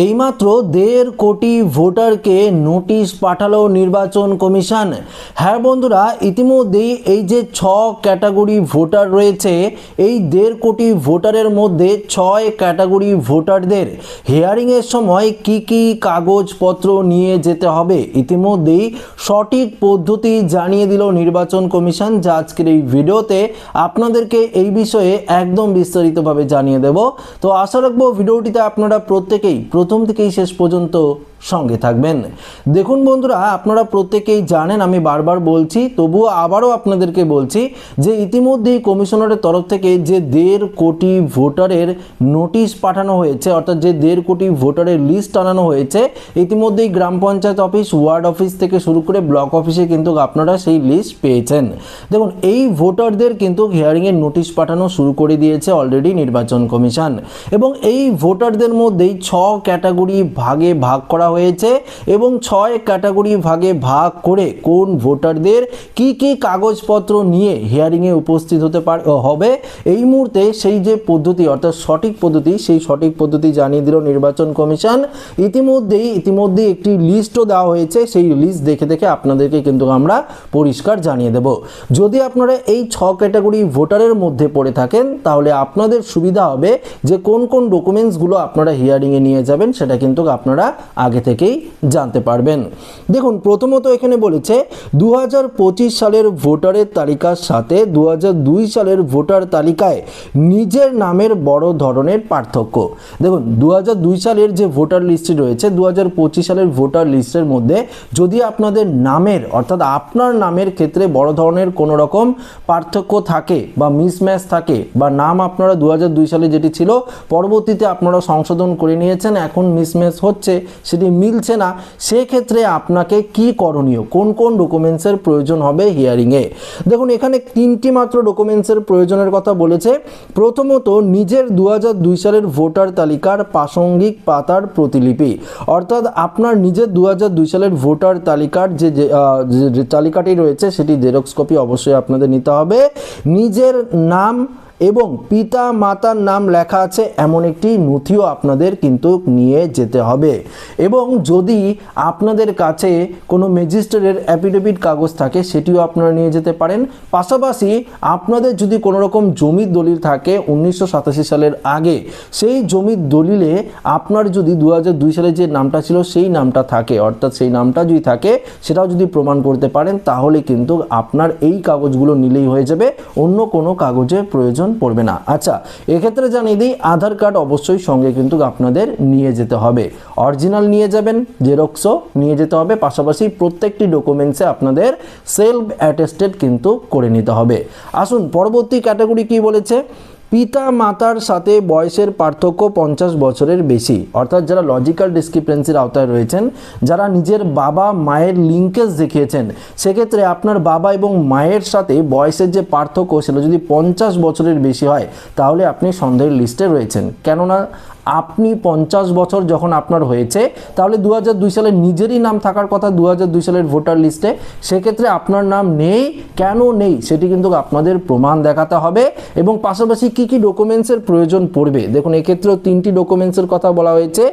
এইমাত্র 1.5 কোটি ভোটারকে নোটিশ পাঠালো নির্বাচন কমিশন। হ্যাঁ বন্ধুরা, ইতিমধ্যেই এই যে 6 ক্যাটাগরি ভোটার রয়েছে, এই 1.5 কোটি ভোটারের মধ্যে 6 ক্যাটাগরি ভোটারদের হিয়ারিংয়ের সময় কি কি কাগজপত্র নিয়ে যেতে হবে ইতিমধ্যেই সঠিক পদ্ধতি জানিয়ে দিল নির্বাচন কমিশন। যা আজকের এই ভিডিওতে আপনাদেরকে এই বিষয়ে একদম বিস্তারিতভাবে জানিয়ে দেব। তো আশা রাখবো ভিডিওটিতে আপনারা প্রত্যেকেই প্রথম থেকেই শেষ পর্যন্ত সঙ্গে থাকবেন। দেখুন বন্ধুরা, আপনারা প্রত্যেকেই জানেন, আমি বারবার বলছি, তবুও আবারও আপনাদেরকে বলছি যে ইতিমধ্যেই কমিশনারের তরফ থেকে যে 1.5 কোটি ভোটারের নোটিশ পাঠানো হয়েছে, অর্থাৎ যে 1.5 কোটি ভোটারের লিস্ট আনানো হয়েছে, ইতিমধ্যেই গ্রাম পঞ্চায়েত অফিস, ওয়ার্ড অফিস থেকে শুরু করে ব্লক অফিসে কিন্তু আপনারা সেই লিস্ট পেয়েছেন। দেখুন, এই ভোটারদের কিন্তু হিয়ারিংয়ের নোটিশ পাঠানো শুরু করে দিয়েছে অলরেডি নির্বাচন কমিশন, এবং এই ভোটারদের মধ্যেই 6 ক্যাটাগরি ভাগে ভাগ করা হয়েছে, এবং 6 ক্যাটাগরি ভাগে ভাগ করে কোন ভোটারদের কি কি কাগজপত্র নিয়ে হিয়ারিংয়ে উপস্থিত হতে হবে এই মুহূর্তে সেই যে পদ্ধতি, অর্থাৎ সঠিক পদ্ধতি, সেই সঠিক পদ্ধতি জানিয়ে দিল নির্বাচন কমিশন। ইতিমধ্যেই একটি লিস্টও দেওয়া হয়েছে, সেই লিস্ট দেখে আপনাদেরকে কিন্তু আমরা পরিষ্কার জানিয়ে দেব। যদি আপনারা এই 6 ক্যাটাগরি ভোটারের মধ্যে পড়ে থাকেন, তাহলে আপনাদের সুবিধা হবে যে কোন কোন ডকুমেন্টসগুলো আপনারা হিয়ারিংয়ে নিয়ে যাবেন, সেটা কিন্তু আপনারা আগে থেকেই জানতে পারবেন। দেখুন, প্রথমত এখানে বলেছে 2025 সালের ভোটারের তালিকার সাথে 2002 সালের ভোটার তালিকায় নিজের নামের বড় ধরনের পার্থক্য। দেখুন, 2002 সালের যে ভোটার লিস্টটি রয়েছে, 2025 সালের ভোটার লিস্টের মধ্যে যদি আপনাদের নামের, অর্থাৎ আপনার নামের ক্ষেত্রে বড় ধরনের কোনো রকম পার্থক্য থাকে বা মিসম্যাচ থাকে, বা নাম আপনারা 2002 সালে যেটি ছিল পরবর্তীতে আপনারা সংশোধন করে নিয়েছেন, এখন মিসম্যাচ হচ্ছে, সেটি মিলছে না, সেক্ষেত্রে আপনাকে কি করণীয়, কোন কোন ডকুমেন্টসের প্রয়োজন হবে হিয়ারিংয়ে। দেখুন, এখানে 3টি মাত্র ডকুমেন্টসের প্রয়োজনের কথা বলেছে। প্রথমত, নিজের 2002 সালের ভোটার তালিকার প্রাসঙ্গিক পাতার প্রতিলিপি, অর্থাৎ আপনার নিজের 2002 সালের ভোটার তালিকার যে তালিকাটি রয়েছে সেটি জেরক্স কপি অবশ্যই আপনাদের নিতে হবে। নিজের নাম এবং পিতা মাতার নাম লেখা আছে এমন একটি নথিও আপনাদের কিন্তু নিয়ে যেতে হবে, এবং যদি আপনাদের কাছে কোনো ম্যাজিস্ট্রেটের অ্যাফিডেভিট কাগজ থাকে সেটিও আপনারা নিয়ে যেতে পারেন। পাশাপাশি আপনাদের যদি কোনো রকম জমির দলিল থাকে 1987 সালের আগে, সেই জমির দলিলে আপনার যদি 2002 সালে যে নামটা ছিল সেই নামটা থাকে, অর্থাৎ সেই নামটা যদি থাকে সেটাও যদি প্রমাণ করতে পারেন, তাহলে কিন্তু আপনার এই কাগজগুলো নিলেই হয়ে যাবে, অন্য কোনো কাগজের প্রয়োজন পড়বে না। আচ্ছা, এক্ষেত্রে জানিয়ে দিই, আধার কার্ড অবশ্যই সঙ্গে কিন্তু আপনাদের নিয়ে যেতে হবে, অরিজিনাল নিয়ে যাবেন, জেরক্সও নিয়ে যেতে হবে, পাশাপাশি প্রত্যেকটি ডকুমেন্টসে আপনাদের সেলফ অ্যাটেস্টেড কিন্তু করে নিতে হবে। আসুন পরবর্তী ক্যাটাগরি কি বলেছে। পিতা মাতার সাথে বয়সের পার্থক্য 50 বছরের বেশি, অর্থাৎ যারা লজিক্যাল ডিসক্রিপেন্সির আওতায় রয়েছেন, যারা নিজের বাবা মায়ের লিঙ্কেজ দেখিয়েছেন, সেক্ষেত্রে আপনার বাবা এবং মায়ের সাথে বয়সের যে পার্থক্য সেটা যদি 50 বছরের বেশি হয়, তাহলে আপনি সন্দেহের লিস্টে রয়েছেন। কেননা আপনি 50 বছর যখন আপনার হয়েছে, তাহলে 2002 সালে নিজেরই নাম থাকার কথা 2002 সালের ভোটার লিস্টে, সেক্ষেত্রে আপনার নাম নেই, কেন নেই সেটি কিন্তু আপনাদের প্রমাণ দেখাতে হবে। এবং পাশাপাশি কি কি ডকুমেন্টসের প্রয়োজন পড়বে, দেখুন এক্ষেত্রেও 3টি ডকুমেন্টসের কথা বলা হয়েছে।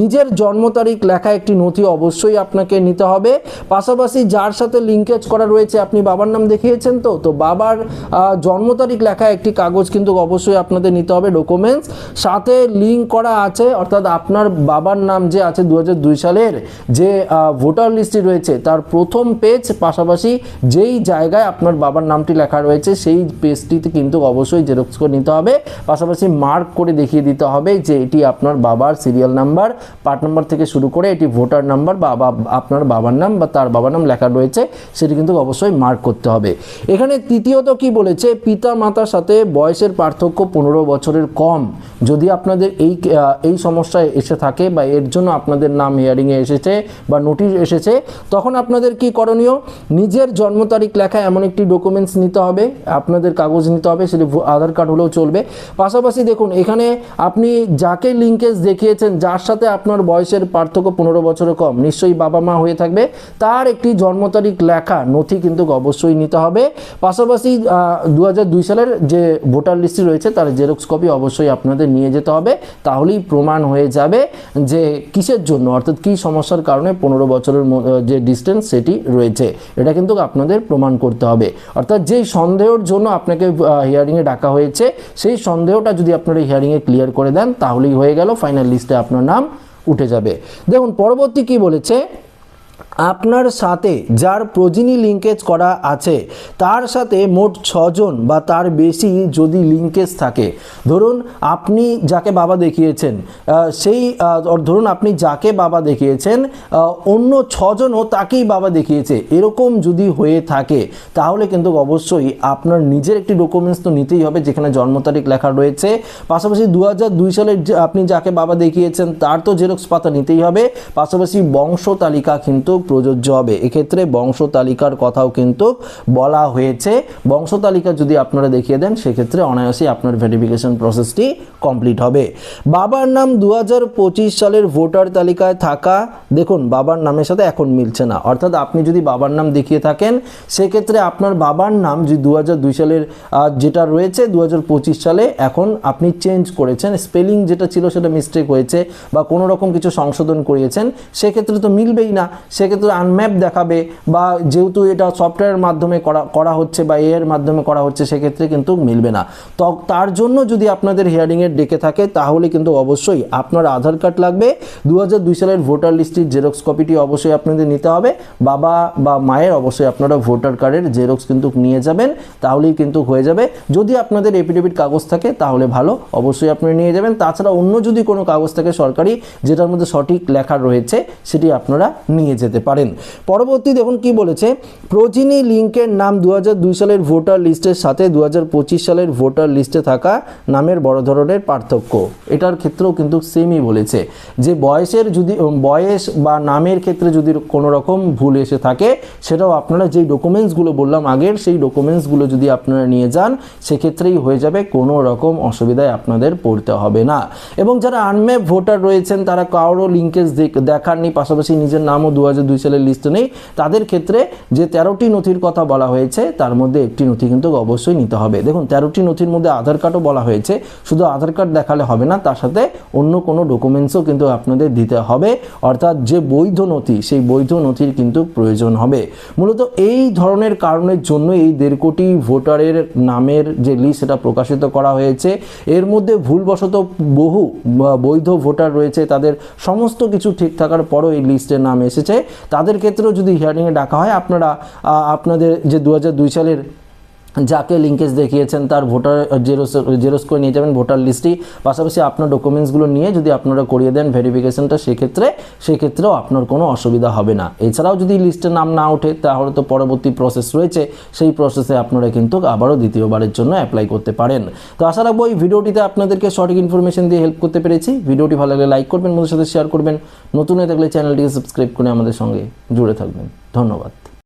নিজের জন্ম তারিখ লেখা একটি নথি অবশ্যই আপনাকে নিতে হবে, পাশাপাশি যার সাথে লিঙ্কেজ করা রয়েছে, আপনি বাবার নাম দেখিয়েছেন তো বাবার জন্ম তারিখ লেখা একটি কাগজ কিন্তু অবশ্যই আপনাদের নিতে হবে ডকুমেন্টস, সাথে লিঙ্ক করা আছে, অর্থাৎ আপনার বাবার নাম যে আছে 2002 সালের যে ভোটার লিস্টে রয়েছে তার প্রথম পেজ, পাশাপাশি যেই জায়গায় আপনার বাবার নামটি লেখা রয়েছে সেই পেজটিতে কিন্তু অবশ্যই জেরক্স করে নিতে হবে, পাশাপাশি মার্ক করে দেখিয়ে দিতে হবে যে এটি আপনার বাবার সিরিয়াল নাম্বার, পার্ট নাম্বার থেকে শুরু করে এটি ভোটার নাম্বার বা আপনার বাবার নাম বা তার বাবার নাম লেখা রয়েছে, সেটি কিন্তু অবশ্যই মার্ক করতে হবে। এখানে তৃতীয়ত কি বলেছে, পিতা মাতার সাথে বয়সের পার্থক্য 15 বছরের কম, যদি আপনাদের এই সমস্যায় এসে থাকে বা এর জন্য আপনাদের নাম হিয়ারিংয়ে এসেছে বা নোটিশ এসেছে, তখন আপনাদের কি করণীয়, নিজের জন্ম তারিখ লেখা এমন একটি ডকুমেন্টস নিতে হবে, আপনাদের কাগজ নিতে হবে, সেটি আধার কার্ড হলেও চলবে। পাশাপাশি দেখুন, এখানে আপনি যাকে লিঙ্কেজ দেখিয়েছেন, যার সাথে আপনার বয়সের পার্থক্য 15 বছরের কম, নিশ্চয়ই বাবা মা হয়ে থাকবে, তার একটি জন্ম তারিখ লেখা নথি কিন্তু অবশ্যই নিতে হবে। পাশাপাশি 2002 সালের যে ভোটার লিস্টটি রয়েছে তার জেরক্স কপি অবশ্যই আপনাদের নিয়ে যেতে হবে, তা তাহলেই প্রমাণ হয়ে যাবে যে কিসের জন্য, অর্থাৎ কী সমস্যার কারণে 15 বছরের যে ডিস্টেন্স সেটি রয়েছে, এটা কিন্তু আপনাদের প্রমাণ করতে হবে। অর্থাৎ যেই সন্দেহের জন্য আপনাকে হিয়ারিংয়ে ডাকা হয়েছে সেই সন্দেহটা যদি আপনারা হিয়ারিংয়ে ক্লিয়ার করে দেন তাহলেই হয়ে গেল, ফাইনাল লিস্টে আপনার নাম উঠে যাবে। দেখুন পরবর্তী কি বলেছে, আপনার সাথে যার প্রোজিনি লিঙ্কেজ করা আছে তার সাথে মোট 6 জন বা তার বেশি যদি লিঙ্কেজ থাকে, ধরুন আপনি যাকে বাবা দেখিয়েছেন ধরুন আপনি যাকে বাবা দেখিয়েছেন অন্য 6 জনও তাকেই বাবা দেখিয়েছে, এরকম যদি হয়ে থাকে তাহলে কিন্তু অবশ্যই আপনার নিজের একটি ডকুমেন্টস তো নিতেই হবে যেখানে জন্ম তারিখ লেখা রয়েছে, পাশাপাশি 2002 সালের আপনি যাকে বাবা দেখিয়েছেন তার তো জেরক্স পাতা নিতেই হবে, পাশাপাশি বংশ তালিকা কিন্তু প্রযোজ্য হবে। এক্ষেত্রে বংশ তালিকার কথাও কিন্তু বলা হয়েছে, বংশ তালিকা যদি আপনারা দেখিয়ে দেন সেক্ষেত্রে অনায়াসেই আপনার ভেরিফিকেশন প্রসেসটি কমপ্লিট হবে। বাবার নাম 2025 সালের ভোটার তালিকায় থাকা, দেখুন বাবার নামের সাথে এখন মিলছে না, অর্থাৎ আপনি যদি বাবার নাম দেখিয়ে থাকেন সেক্ষেত্রে আপনার বাবার নাম যে 2002 সালের যেটা রয়েছে 2025 সালে এখন আপনি চেঞ্জ করেছেন, স্পেলিং যেটা ছিল সেটা মিস্টেক হয়েছে বা কোনো রকম কিছু সংশোধন করিয়েছেন, সেক্ষেত্রে তো মিলবেই না, সেক্ষেত্রে আনম্যাপ দেখাবে, বা যেহেতু এটা সফটওয়্যারের মাধ্যমে করা হচ্ছে বা এর মাধ্যমে করা হচ্ছে সেক্ষেত্রে কিন্তু মিলবে না। তো তার জন্য যদি আপনাদের হিয়ারিংয়ের ডেকে থাকে তাহলে কিন্তু অবশ্যই আপনার আধার কার্ড লাগবে, 2002 সালের ভোটার লিস্টের জেরক্স কপিটি অবশ্যই আপনাদের নিতে হবে, বাবা বা মায়ের অবশ্যই আপনারা ভোটার কার্ডের জেরক্স কিন্তু নিয়ে যাবেন, তাহলেই কিন্তু হয়ে যাবে। যদি আপনাদের এফিডেভিট কাগজ থাকে তাহলে ভালো, অবশ্যই আপনারা নিয়ে যাবেন, তাছাড়া অন্য যদি কোনো কাগজ থাকে সরকারি যেটার মধ্যে সঠিক লেখা রয়েছে সেটি আপনারা নিয়ে যেতে পারেন। পরবর্তী দেখুন কি বলেছে, প্রোজিনি লিঙ্কের নাম 2002 সালের ভোটার লিস্টের সাথে 2025 সালের ভোটার লিস্টে থাকা নামের বড় ধরনের পার্থক্য, এটার ক্ষেত্রেও কিন্তু সেমই বলেছে যে বয়স বা নামের ক্ষেত্রে যদি কোনো রকম ভুল এসে থাকে সেটাও আপনারা যেই ডকুমেন্টসগুলো বললাম আগের সেই ডকুমেন্টসগুলো যদি আপনারা নিয়ে যান সেক্ষেত্রেই হয়ে যাবে, কোনো রকম অসুবিধায় আপনাদের পড়তে হবে না। এবং যারা আনম্যাপ ভোটার রয়েছেন তারা কারো লিঙ্কেজ দেখাননি, পাশাপাশি নিজের নামও 2002 সালের লিস্টে নেই, তাদের ক্ষেত্রে যে 13টি নথির কথা বলা হয়েছে তার মধ্যে একটি নথি কিন্তু অবশ্যই নিতে হবে। দেখুন 13টি নথির মধ্যে আধার কার্ডও বলা হয়েছে, শুধু আধার কার্ড দেখালে হবে না, তার সাথে অন্য কোনো ডকুমেন্টসও কিন্তু আপনাদের দিতে হবে, অর্থাৎ যে বৈধ নথি সেই বৈধ নথির কিন্তু প্রয়োজন হবে। মূলত এই ধরনের কারণের জন্য এই 1.5 কোটি ভোটারের নামের যে লিস্ট সেটা প্রকাশিত করা হয়েছে, এর মধ্যে ভুলবশত বহু বৈধ ভোটার রয়েছে, তাদের সমস্ত কিছু ঠিক থাকার পরও এই লিস্টের নাম এসেছে, তাদের ক্ষেত্রেও যদি হিয়ারিংয়ে ডাকা হয় আপনাদের যে 2002 সালের যাকে লিঙ্কেজ দেখিয়েছেন তার ভোটার জেরক্স করে নিয়ে যাবেন ভোটার লিস্টটি, পাশাপাশি আপনার ডকুমেন্টসগুলো নিয়ে যদি আপনারা করিয়ে দেন ভেরিফিকেশনটা সেক্ষেত্রেও আপনার কোনো অসুবিধা হবে না। এছাড়াও যদি লিস্টের নাম না ওঠে তাহলে তো পরবর্তী প্রসেস রয়েছে, সেই প্রসেসে আপনারা কিন্তু আবারও দ্বিতীয়বারের জন্য অ্যাপ্লাই করতে পারেন। তো আশা রাখবো এই ভিডিওটিতে আপনাদেরকে সঠিক ইনফরমেশন দিয়ে হেল্প করতে পেরেছি। ভিডিওটি ভালো লাগলে লাইক করবেন, বন্ধুদের সাথে শেয়ার করবেন, নতুন হয়ে থাকলে চ্যানেলটিকে সাবস্ক্রাইব করে আমাদের সঙ্গে জুড়ে থাকবেন। ধন্যবাদ।